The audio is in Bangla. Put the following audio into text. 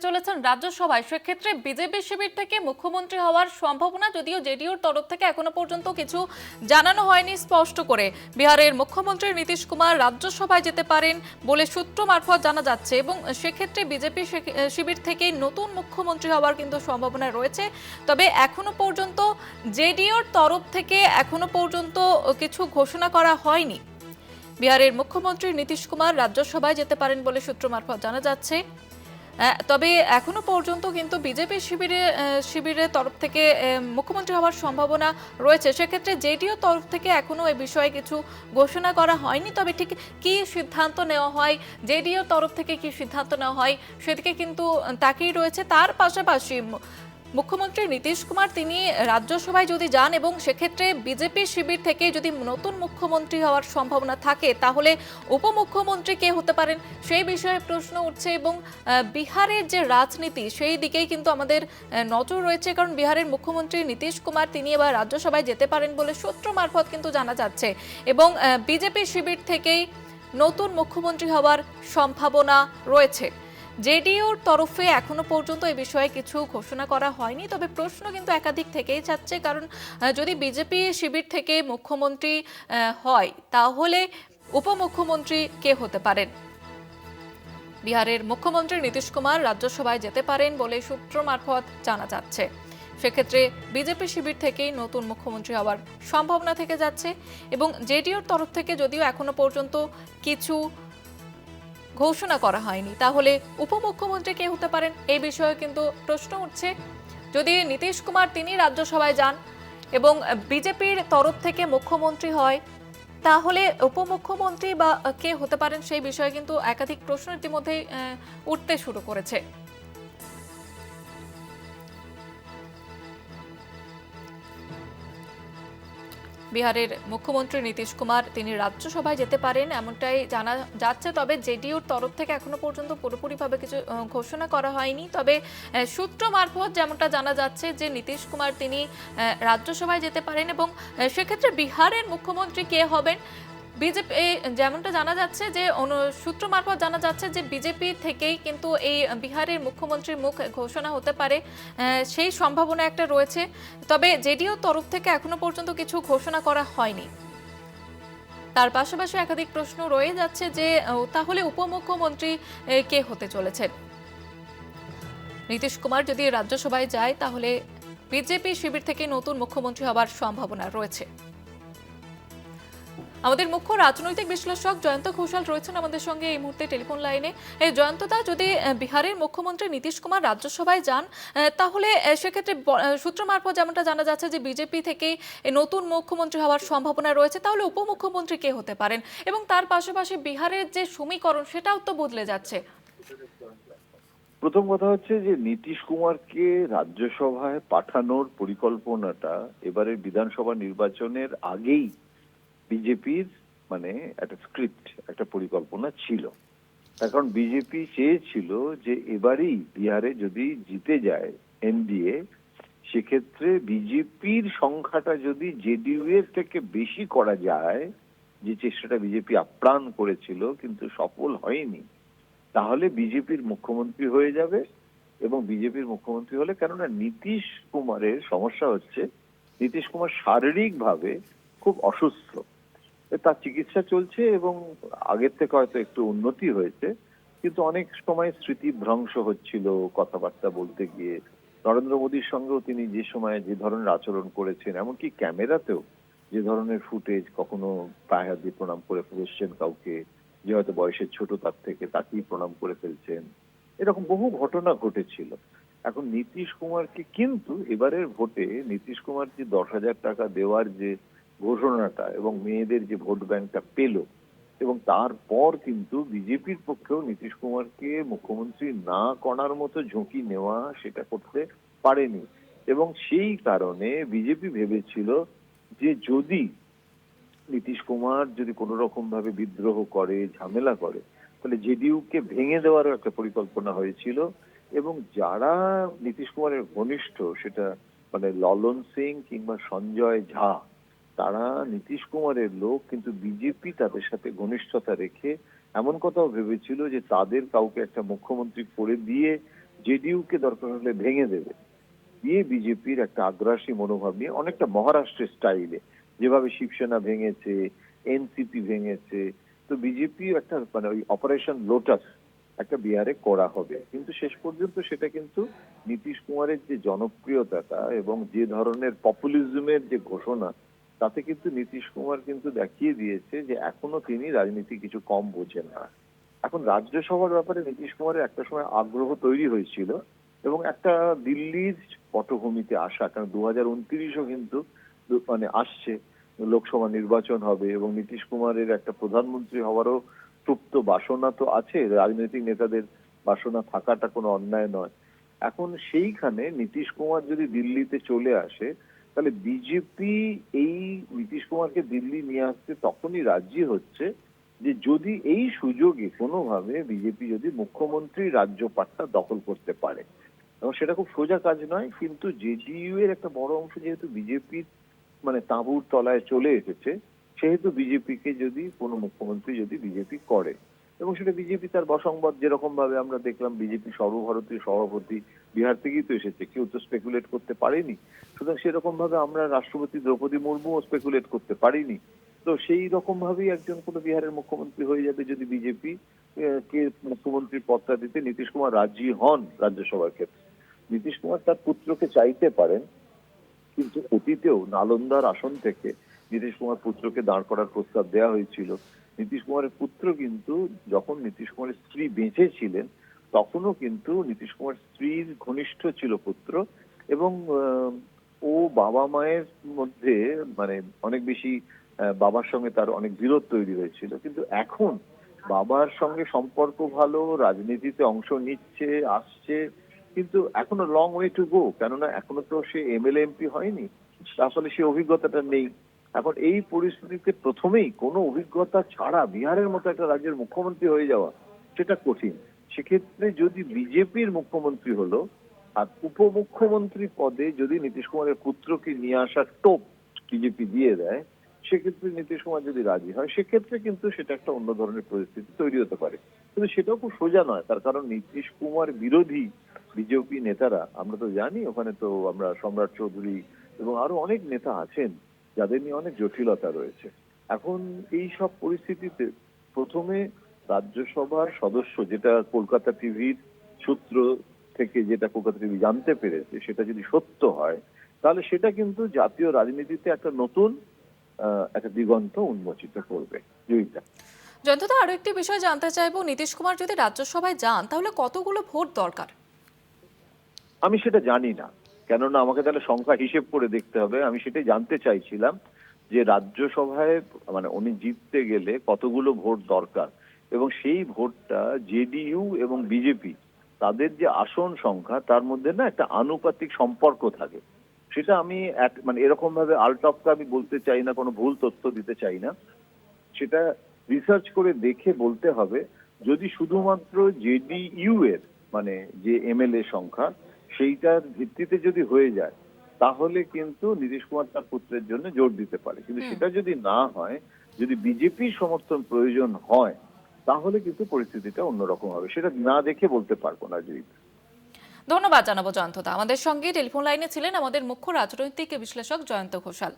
চলেছেন রাজ্যসভায়, সেক্ষেত্রে বিজেপি শিবির থেকে মুখ্যমন্ত্রী হওয়ার সম্ভাবনা, যদিও জেডিইউর তরফ থেকে এখনো পর্যন্ত কিছু জানানো হয়নি স্পষ্ট করে। বিহারের মুখ্যমন্ত্রী নীতিশ কুমার রাজ্যসভায় যেতে পারেন বলে সূত্র মারফত জানা যাচ্ছে, এবং সেক্ষেত্রে বিজেপি শিবির থেকে নতুন মুখ্যমন্ত্রী হওয়ার কিন্তু সম্ভাবনা রয়েছে। তবে এখনো পর্যন্ত জেডিইউর তরফ থেকে এখনো পর্যন্ত কিছু ঘোষণা করা হয়নি। বিহারের মুখ্যমন্ত্রী নীতিশ কুমার রাজ্যসভায় যেতে পারেন বলে সূত্র মারফত জানা যাচ্ছে। তবে এখনো পর্যন্ত কিন্তু বিজেপি শিবিরের তরফ থেকে মুখ্যমন্ত্রী হওয়ার সম্ভাবনা রয়েছে। সেক্ষেত্রে জেডিইউ তরফ থেকে এখনো এই বিষয়ে কিছু ঘোষণা করা হয়নি। তবে ঠিক কি সিদ্ধান্ত নেওয়া হয়, জেডিইউ তরফ থেকে কি সিদ্ধান্ত নেওয়া হয়, সেদিকে কিন্তু তাকিয়ে রয়েছে। তার পাশাপাশি মুখ্যমন্ত্রী নীতিশ কুমার তিনি রাজ্যসভায় যদি যান এবং সেক্ষেত্রে বিজেপি শিবির থেকে যদি নতুন মুখ্যমন্ত্রী হওয়ার সম্ভাবনা থাকে, তাহলে উপমুখ্যমন্ত্রী কে হতে পারেন সেই বিষয়ে প্রশ্ন উঠছে। এবং বিহারের যে রাজনীতি সেই দিকেই কিন্তু আমাদের নজর রয়েছে, কারণ বিহারের মুখ্যমন্ত্রী নীতিশ কুমার তিনি এবার রাজ্যসভায় যেতে পারেন বলে সূত্র মারফত কিন্তু জানা যাচ্ছে। এবং বিজেপি শিবির থেকেই নতুন মুখ্যমন্ত্রী হওয়ার সম্ভাবনা রয়েছে। জেডিইউর তরফে এখনো পর্যন্ত এই বিষয়ে কিছু ঘোষণা করা হয়নি। তবে প্রশ্ন কিন্তু একাধিক থেকেই যাচ্ছে, কারণ যদি বিজেপি শিবির থেকে মুখ্যমন্ত্রী হয়, তাহলে উপমুখ্যমন্ত্রী কে হতে পারেন। বিহারের মুখ্যমন্ত্রী নীতিশ কুমার রাজ্যসভায় যেতে পারেন বলে সূত্র মারফত জানা যাচ্ছে। সেক্ষেত্রে বিজেপি শিবির থেকেই নতুন মুখ্যমন্ত্রী হওয়ার সম্ভাবনা থেকে যাচ্ছে। এবং জেডিইউর তরফ থেকে যদিও এখনো পর্যন্ত কিছু ঘোষণা করা হয়নি, তাহলে উপমুখ্যমন্ত্রী কে হতে পারেন এই বিষয়ে কিন্তু প্রশ্ন উঠছে। যদি নীতিশ কুমার তিনি রাজ্যসভায় যান এবং বিজেপির তরফ থেকে মুখ্যমন্ত্রী হয়, তাহলে উপমুখ্যমন্ত্রী বা কে হতে পারেন সেই বিষয়ে কিন্তু একাধিক প্রশ্ন ইতিমধ্যেই উঠতে শুরু করেছে। বিহারের মুখ্যমন্ত্রী নীতিশ কুমার তিনি রাজ্যসভায় যেতে পারেন এমনটাই জানা যাচ্ছে। তবে জেডিইউর তরফ থেকে এখনো পর্যন্ত পুরোপুরিভাবে কিছু ঘোষণা করা হয়নি। তবে সূত্র মারফত যেমনটা জানা যাচ্ছে যে নীতিশ কুমার তিনি রাজ্যসভায় যেতে পারেন, এবং সেক্ষেত্রে বিহারের মুখ্যমন্ত্রী কে হবেন, বিজেপি যেমনটা জানা যাচ্ছে যে সূত্র মারফত জানা যাচ্ছে যে বিজেপি থেকেই কিন্তু এই বিহারের মুখ্যমন্ত্রীর মুখ ঘোষণা হতে পারে, সেই সম্ভাবনা একটা রয়েছে। তবে জেডিইউ তরফ থেকে এখনো পর্যন্ত কিছু ঘোষণা করা হয়নি। তার পাশাপাশি একাধিক প্রশ্ন রয়ে যাচ্ছে যে তাহলে উপমুখ্যমন্ত্রী কে হতে চলেছেন। নীতিশ কুমার যদি রাজ্যসভায় যায়, তাহলে বিজেপি শিবির থেকে নতুন মুখ্যমন্ত্রী হওয়ার সম্ভাবনা রয়েছে। আমাদের মুখ্য রাজনৈতিক বিশ্লেষক জয়ন্ত ঘোষাল রয়েছেন আমাদের সঙ্গে এই মুহূর্তে টেলিফোন লাইনে। এই জয়ন্তদা, যদি বিহারের মুখ্যমন্ত্রী নীতিশ কুমার রাজ্যসভায় যান, তাহলে সেক্ষেত্রে সূত্র মারফত যেমনটা জানা যাচ্ছে যে বিজেপি থেকেই নতুন মুখ্যমন্ত্রী হওয়ার সম্ভাবনা রয়েছে, তাহলে উপমুখ্যমন্ত্রী কে হতে পারেন? এবং তার পাশাপাশি বিহারের যে সমীকরণ সেটাও তো বদলে যাচ্ছে। প্রথম কথা হচ্ছে যে নীতিশ কুমারকে রাজ্যসভায় পাঠানোর পরিকল্পনাটা এবারের বিধানসভা নির্বাচনের আগেই বিজেপির মানে একটা স্ক্রিপ্ট, একটা পরিকল্পনা ছিল। তার কারণ বিজেপি চেয়েছিল যে এবারেই বিহারে যদি জিতে যায় এনডিএ, সেক্ষেত্রে বিজেপির সংখ্যাটা যদি জেডিইউ এর থেকে বেশি করা যায়, যে চেষ্টাটা বিজেপি আপ্রাণ করেছিল কিন্তু সফল হয়নি, তাহলে বিজেপির মুখ্যমন্ত্রী হয়ে যাবে। এবং বিজেপির মুখ্যমন্ত্রী হলে, কেননা নীতিশ কুমারের সমস্যা হচ্ছে নীতিশ কুমার শারীরিকভাবে খুব অসুস্থ, তার চিকিৎসা চলছে এবং আগের থেকে হয়তো একটু উন্নতি হয়েছে, কিন্তু অনেক সময় স্মৃতিভ্রংশ হচ্ছিল কথাবার্তা বলতে গিয়ে। নরেন্দ্র মোদীর সঙ্গেও তিনি যে সময় যে ধরনের আচরণ করেছেন, এমনকি ক্যামেরাতেও যে ধরনের ফুটেজ, কখনো পায়ে হাত দিয়ে প্রণাম করে ফেলছেন কাউকে যে হয়তো বয়সের ছোট তার থেকে, তাকেই প্রণাম করে ফেলছেন, এরকম বহু ঘটনা ঘটেছিল। এখন নীতিশ কুমারকে কিন্তু এবারের ভোটে নীতিশ কুমার যে 10,000 টাকা দেওয়ার যে ঘোষণাটা এবং মেয়েদের যে ভোট ব্যাংকটা পেল, এবং তারপর কিন্তু বিজেপির পক্ষেও নীতিশ কুমারকে মুখ্যমন্ত্রী না করার মতো ঝুঁকি নেওয়া সেটা করতে পারেনি। এবং সেই কারণে বিজেপি ভেবেছিল যে যদি নীতিশ কুমার যদি কোনো রকম ভাবে বিদ্রোহ করে, ঝামেলা করে, তাহলে জেডিইউ কে ভেঙে দেওয়ারও একটা পরিকল্পনা হয়েছিল। এবং যারা নীতিশ কুমারের ঘনিষ্ঠ, সেটা মানে ললন সিং কিংবা সঞ্জয় ঝা, তারা নীতিশ কুমারের লোক, কিন্তু বিজেপি তাদের সাথে ঘনিষ্ঠতা রেখে এমন কথাও ভেবেছিল যে তাদের কাউকে একটা মুখ্যমন্ত্রী করে দিয়ে জেডিইউ কে দরকার হলে ভেঙে দেবে, দিয়ে বিজেপির একটা আগ্রাসী মনোভাব নিয়ে অনেকটা মহারাষ্ট্রের স্টাইলে যেভাবে শিবসেনা ভেঙেছে, এনসিপি ভেঙেছে, তো বিজেপি একটা মানে ওই অপারেশন লোটাস একটা বিহারে করা হবে। কিন্তু শেষ পর্যন্ত সেটা কিন্তু নীতিশ কুমারের যে জনপ্রিয়তাটা এবং যে ধরনের পপুলিজমের যে ঘোষণা, তাতে কিন্তু নীতিশ কুমার কিন্তু দেখিয়ে দিয়েছে যে এখনো তিনি রাজনীতি কিছু কম বোঝেন না। এখন রাজ্যসভার ব্যাপারে নীতিশ কুমারের একটা সময় আগ্রহ তৈরি হয়েছিল এবং একটা দিল্লির পটভূমিতে আসা, কারণ 2029ও কিন্তু মানে আসছে, লোকসভা নির্বাচন হবে এবং নীতিশ কুমারের একটা প্রধানমন্ত্রী হওয়ারও সুপ্ত বাসনা তো আছে, রাজনৈতিক নেতাদের বাসনা থাকাটা কোনো অন্যায় নয়। এখন সেইখানে নীতিশ কুমার যদি দিল্লিতে চলে আসে, তাহলে বিজেপি এই নীতিশ কুমারকে দিল্লি নিয়ে আসতে তখনই রাজি হচ্ছে যে যদি এই সুযোগে কোনোভাবে বিজেপি যদি মুখ্যমন্ত্রী রাজ্যপাটটা দখল করতে পারে। এবং সেটা খুব সোজা কাজ নয়, কিন্তু জেডিইউ এর একটা বড় অংশ যেহেতু বিজেপির মানে তাঁবুর তলায় চলে এসেছে, সেহেতু বিজেপিকে যদি কোনো মুখ্যমন্ত্রী যদি বিজেপি করে, এবং সেটা বিজেপি তার বসংবাদ যেরকম ভাবে আমরা দেখলাম, বিজেপি সর্বভারতীয় সভাপতি বিহার থেকেই তো এসেছে, কেউ তো স্পেকুলেট করতে পারেনি। সুতরাং সেরকম ভাবে আমরা রাষ্ট্রপতি দ্রৌপদী মুর্মুও স্পেকুলেট করতে পারিনি। তো সেই রকম ভাবেই একজন কোনো বিহারের মুখ্যমন্ত্রী হয়ে যাবে যদি বিজেপি কে মুখ্যমন্ত্রীর পদটা দিতে নীতিশ কুমার রাজি হন রাজ্যসভার ক্ষেত্রে। নীতিশ কুমার তার পুত্রকে চাইতে পারেন, কিন্তু অতীতেও নালন্দার আসন থেকে নীতিশ কুমার পুত্রকে দাঁড় করার প্রস্তাব দেওয়া হয়েছিল। নীতিশ কুমারের পুত্র কিন্তু যখন নীতিশ কুমারের স্ত্রী বেঁচে ছিলেন, তখনও কিন্তু নীতিশ কুমার স্ত্রীর ঘনিষ্ঠ ছিল পুত্র, এবং ও বাবা মায়ের মধ্যে মানে অনেক বেশি বাবার সঙ্গে তার অনেক বিরোধ তৈরি হয়েছিল। কিন্তু এখন বাবার সঙ্গে সম্পর্ক ভালো, রাজনীতিতে অংশ নিচ্ছে, আসছে, কিন্তু এখনো লং ওয়ে টু গো, কেননা এখনো তো সে এমএলএ এমপি হয়নি, আসলে সে অভিজ্ঞতাটা নেই। এখন এই পরিস্থিতিতে প্রথমেই কোনো অভিজ্ঞতা ছাড়া বিহারের মতো একটা রাজ্যের মুখ্যমন্ত্রী হয়ে যাওয়া, সেটা কঠিন। সেক্ষেত্রে যদি বিজেপির মুখ্যমন্ত্রী হলো, আর উপমুখ্যমন্ত্রী পদে যদি নীতিশ কুমারের পুত্রকে নিয়ে আসার টোপ বিজেপি দিয়ে দেয়, সেক্ষেত্রে নীতিশ কুমার যদি রাজি হয়, সেক্ষেত্রে কিন্তু সেটা একটা অন্য ধরনের পরিস্থিতি তৈরি হতে পারে। কিন্তু সেটাও খুব সোজা নয়, তার কারণ নীতিশ কুমার বিরোধী বিজেপি নেতারা, আমরা তো জানি ওখানে তো আমরা সম্রাট চৌধুরী এবং আরো অনেক নেতা আছেন যাদের নিয়ে অনেক জটিলতা রয়েছে। এখন এই সব পরিস্থিতিতে প্রথমে রাজ্যসভার সদস্য, যেটা কলকাতা টিভির সূত্র থেকে যেটা কলকাতা টিভি জানতে পেরেছে, সেটা যদি সত্য হয়, তাহলে সেটা কিন্তু জাতীয় রাজনীতিতে একটা নতুন একটা দিগন্ত উন্মোচিত করবে। জয়িতা, জয়ন্তদা, আরো একটি বিষয় জানতে চাইবো, নীতিশ কুমার যদি রাজ্যসভায় যান তাহলে কতগুলো ভোট দরকার? আমি সেটা জানি না, কেননা আমাকে তাহলে সংখ্যা হিসেব করে দেখতে হবে। আমি সেটাই জানতে চাইছিলাম যে রাজ্যসভায় মানে উনি জিততে গেলে কতগুলো ভোট দরকার, এবং সেই ভোটটা জেডিইউ এবং বিজেপি তাদের যে আসন সংখ্যা তার মধ্যে না একটা আনুপাতিক সম্পর্ক থাকে। সেটা আমি মানে এরকম ভাবে আলটপকা আমি বলতে চাই না, কোনো ভুল তথ্য দিতে চাই না, সেটা রিসার্চ করে দেখে বলতে হবে। যদি শুধুমাত্র জেডিইউ এর মানে যে এমএলএ সংখ্যা সেইটার ভিত্তিতে যদি হয়ে যায়, তাহলে কিন্তু নীতিশ কুমার তার পুত্রের জন্য জোর দিতে পারে। কিন্তু সেটা যদি না হয়, যদি বিজেপির সমর্থন প্রয়োজন হয়, তাহলে কিন্তু পরিস্থিতিটা অন্যরকম হবে। সেটা না দেখে বলতে পারবো না। যদি ধন্যবাদ জানাবো জয়ন্তদা। আমাদের সঙ্গে টেলিফোন লাইনে ছিলেন আমাদের মুখ্য রাজনৈতিক বিশ্লেষক জয়ন্ত ঘোষাল।